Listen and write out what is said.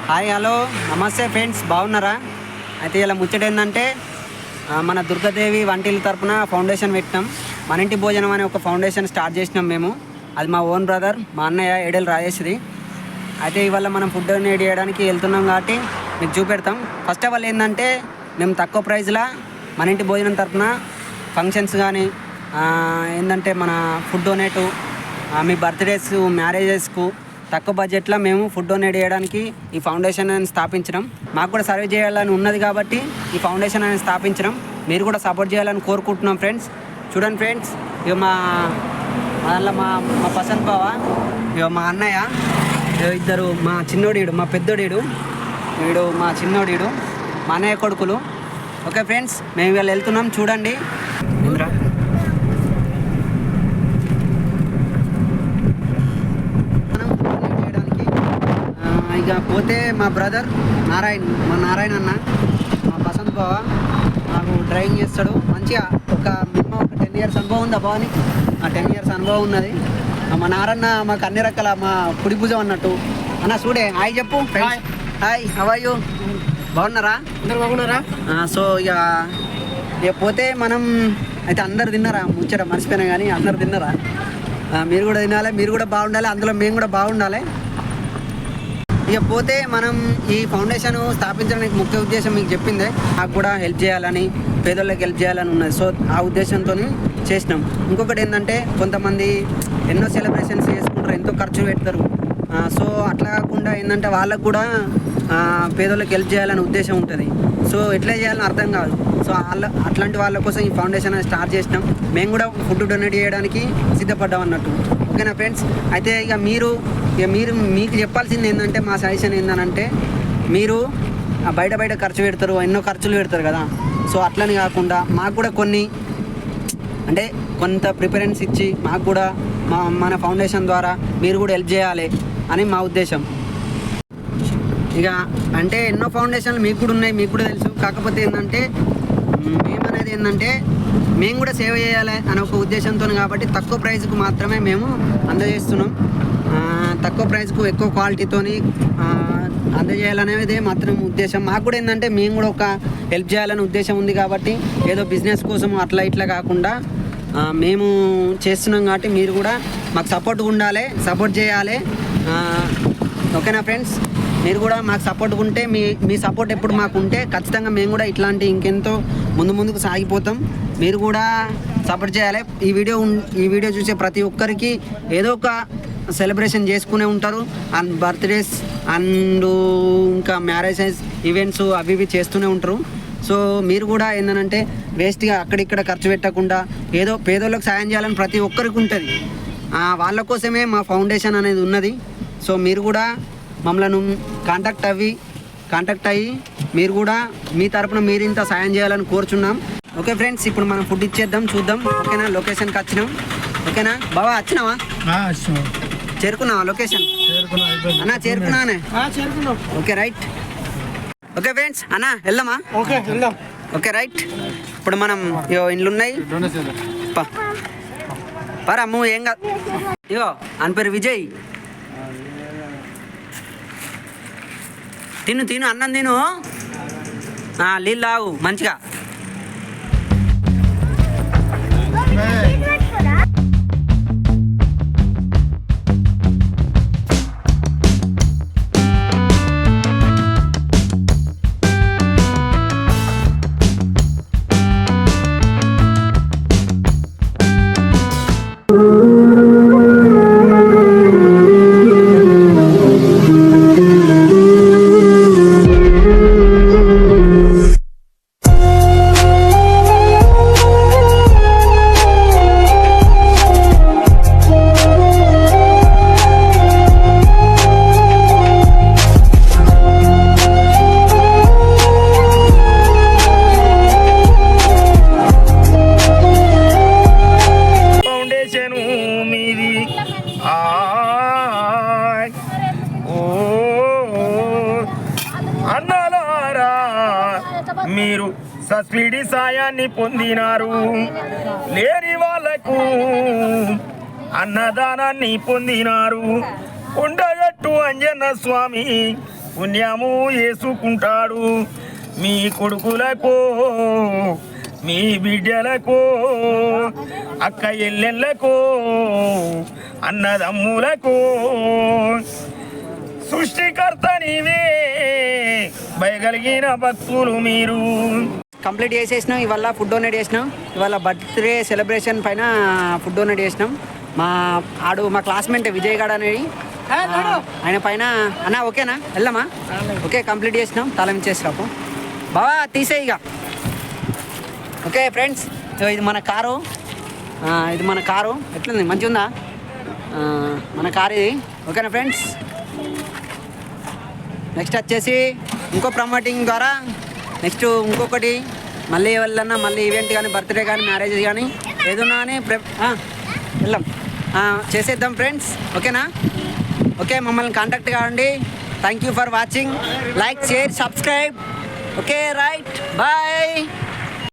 Hi hello నమస్తే friends, బాగున్నారా? అయితే ఇలా ముచ్చట ఏంటంటే మన దుర్గాదేవి వంటిల తరపున ఫౌండేషన్ పెట్టినాం. మన ఇంటి భోజనం అనే ఒక ఫౌండేషన్ స్టార్ట్ చేసినాం మేము. అది మా ఓన్ బ్రదర్, మా అన్నయ్య ఏడేలు రాజేష్ది. అయితే ఇవాళ మనం ఫుడ్ డొనేట్ చేయడానికి వెళ్తున్నాం కాబట్టి మీకు చూపెడతాం. ఫస్ట్ ఆఫ్ ఆల్ ఏంటంటే మేము తక్కువ ప్రైజ్లో మన ఇంటి భోజనం తరపున ఫంక్షన్స్ కానీ ఏంటంటే మన ఫుడ్ డొనేటు మీ బర్త్డేస్ మ్యారేజెస్కు తక్కువ బడ్జెట్లో మేము ఫుడ్ డొనేట్ చేయడానికి ఈ ఫౌండేషన్ అని స్థాపించడం. మాకు కూడా సర్వే చేయాలని ఉన్నది కాబట్టి ఈ ఫౌండేషన్ అని స్థాపించడం. మీరు కూడా సపోర్ట్ చేయాలని కోరుకుంటున్నాం ఫ్రెండ్స్. చూడండి ఫ్రెండ్స్, ఇక మా దాంట్లో మా పసంత్ బావ, ఇక మా అన్నయ్య, ఇద్దరు మా చిన్నోడీడు, మా పెద్దోడీడు, వీడు మా చిన్నోడీడు, మా అన్నయ్య కొడుకులు. ఓకే ఫ్రెండ్స్, మేము ఇవాళ వెళ్తున్నాం. చూడండి ఇంద్రా ఇక పోతే మా బ్రదర్ నారాయణ అన్న, మా పసంత్ బావ నాకు డ్రైవింగ్ చేస్తాడు మంచిగా. మినిమం ఒక 10 years అనుభవం ఉంది ఆ బావని. 10 years అనుభవం ఉన్నది. మా నారాయణ మాకు అన్ని రకాల మా కుడి భుజం అన్నట్టు. అన్న చూడే హాయ్ చెప్పు. Hi, how are you? బాగున్నారా? బాగున్నారా? సో ఇక పోతే మనం అయితే అందరు తిన్నారా? ముచ్చట మర్చిపోయినా కానీ అందరు తిన్నారా? మీరు కూడా తినాలి, మీరు కూడా బాగుండాలి, అందులో మేము కూడా బాగుండాలి. ఇక పోతే మనం ఈ ఫౌండేషన్ స్థాపించడానికి ముఖ్య ఉద్దేశం మీకు చెప్పిందే. నాకు కూడా హెల్ప్ చేయాలని, పేదోళ్ళకి హెల్ప్ చేయాలని ఉన్నది. సో ఆ ఉద్దేశంతో చేసినాం. ఇంకొకటి ఏంటంటే కొంతమంది ఎన్నో సెలబ్రేషన్స్ చేసుకుంటారు, ఎంతో ఖర్చు పెడతారు. సో అట్లా కాకుండా ఏంటంటే వాళ్ళకు కూడా పేదోళ్ళకి హెల్ప్ చేయాలని ఉద్దేశం ఉంటుంది. సో ఎట్లా చేయాలని అర్థం కాదు. సో అట్లాంటి వాళ్ళ కోసం ఈ ఫౌండేషన్ అనేది స్టార్ట్ చేసినాం. మేము కూడా ఫుడ్ డొనేట్ చేయడానికి సిద్ధపడ్డాం అన్నట్టు. ఓకేనా ఫ్రెండ్స్? అయితే ఇక మీకు చెప్పాల్సింది ఏంటంటే, మా సజెషన్ ఏంటంటే, మీరు బయట ఖర్చు పెడతారు, ఎన్నో ఖర్చులు పెడతారు కదా. సో అట్లని కాకుండా మాకు కూడా కొంత ప్రిఫరెన్స్ ఇచ్చి మాకు కూడా మన ఫౌండేషన్ ద్వారా మీరు కూడా హెల్ప్ చేయాలి అని మా ఉద్దేశం. ఇక అంటే ఎన్నో ఫౌండేషన్లు మీకు కూడా ఉన్నాయి, మీకు కూడా తెలుసు. కాకపోతే ఏంటంటే మేమనేది ఏంటంటే మేము కూడా సేవ చేయాలి అనే ఒక ఉద్దేశంతో కాబట్టి తక్కువ ప్రైస్కు మాత్రమే మేము అందజేస్తున్నాం. తక్కువ ప్రైస్కు ఎక్కువ క్వాలిటీతో అందజేయాలనేది మాత్రం ఉద్దేశం. మాకు కూడా ఏంటంటే మేము కూడా ఒక హెల్ప్ చేయాలనే ఉద్దేశం ఉంది కాబట్టి ఏదో బిజినెస్ కోసం అట్లా ఇట్లా కాకుండా మేము చేస్తున్నాం కాబట్టి మీరు కూడా మాకు సపోర్ట్గా ఉండాలి, సపోర్ట్ చేయాలి. ఓకేనా ఫ్రెండ్స్? మీరు కూడా మాకు సపోర్ట్గా ఉంటే మీ సపోర్ట్ ఎప్పుడు మాకు ఉంటే ఖచ్చితంగా మేము కూడా ఇట్లాంటి ఇంకెంతో ముందుకు సాగిపోతాం. మీరు కూడా సపోర్ట్ చేయాలి. ఈ వీడియో చూసే ప్రతి ఒక్కరికి ఏదో ఒక సెలబ్రేషన్ చేసుకునే ఉంటారు. అండ్ బర్త్డేస్ అండ్ ఇంకా మ్యారేజెస్ ఈవెంట్స్ అవి ఇవి చేస్తూనే ఉంటారు. సో మీరు కూడా ఏంటంటే వేస్ట్గా అక్కడిక్కడ ఖర్చు పెట్టకుండా ఏదో పేదోళ్ళకి సాయం చేయాలని ప్రతి ఒక్కరికి ఉంటుంది. వాళ్ళ కోసమే మా ఫౌండేషన్ అనేది ఉన్నది. సో మీరు కూడా మమ్మల్ని కాంటాక్ట్ అయ్యి మీరు కూడా మీ తరపున మీరు ఇంత సాయం చేయాలని కోరుచున్నాం. ఓకే ఫ్రెండ్స్, ఇప్పుడు మనం ఫుడ్ ఇచ్చేద్దాం, చూద్దాం. ఓకేనా? లొకేషన్కి వచ్చినాం. ఓకేనా బావా? వచ్చినావా? చేరుకున్నావా లొకేషన్? అన్నా చేరుకున్నానే. Okay right. ఓకే ఫ్రెండ్స్, అన్నా వెళ్దామా? Okay right. ఇప్పుడు మనం ఇండ్లు ఉన్నాయి పరమ్ము ఏం కాదు. ఇగో అని పేరు విజయ్. తిను అన్నం తిను, నీళ్ళు తాగు మంచిగా. మీరు సబ్సిడీ సాయాన్ని పొందినారు. లేని వాళ్లకు అన్నదానాన్ని పొందినారు. ఉండగట్టు అంజన్న స్వామి పుణ్యము వేసుకుంటాడు మీ కొడుకులకు మీ బిడ్డలకు అక్క ఎల్లెళ్ళకు అన్నదమ్ములకు సృష్టికర్త నీవే భయగలిగిన భక్తులు మీరు. కంప్లీట్ చేసేసినాం. ఇవాళ ఫుడ్ డొనేట్ చేసినాం. ఇవాళ బర్త్డే సెలబ్రేషన్ పైన ఫుడ్ డొనేట్ చేసినాం. మా క్లాస్మేట్ విజయ్ గడ్ అనేది ఆయన పైన అన్న ఓకేనా వెళ్దామా? ఓకే కంప్లీట్ చేసినాం. తాళం ఇచ్చేసిరాపు బావా తీసే ఇక. ఓకే ఫ్రెండ్స్ ఇది మన కారు. ఎట్లుంది మంచిగా ఉందా మన కారు ఇది? ఓకేనా ఫ్రెండ్స్. నెక్స్ట్ వచ్చేసి ఇంకో ప్రమోటింగ్ ద్వారా నెక్స్ట్ ఇంకొకటి మళ్ళీ వెళ్ళన్నా మళ్ళీ ఈవెంట్ కానీ బర్త్డే కానీ మ్యారేజ్ కానీ ఏదన్నా కానీ వెళ్దాం చేసేద్దాం ఫ్రెండ్స్. ఓకేనా? ఓకే మమ్మల్ని కాంటాక్ట్ కావండి. Thank you for watching. Like share subscribe. Okay right bye.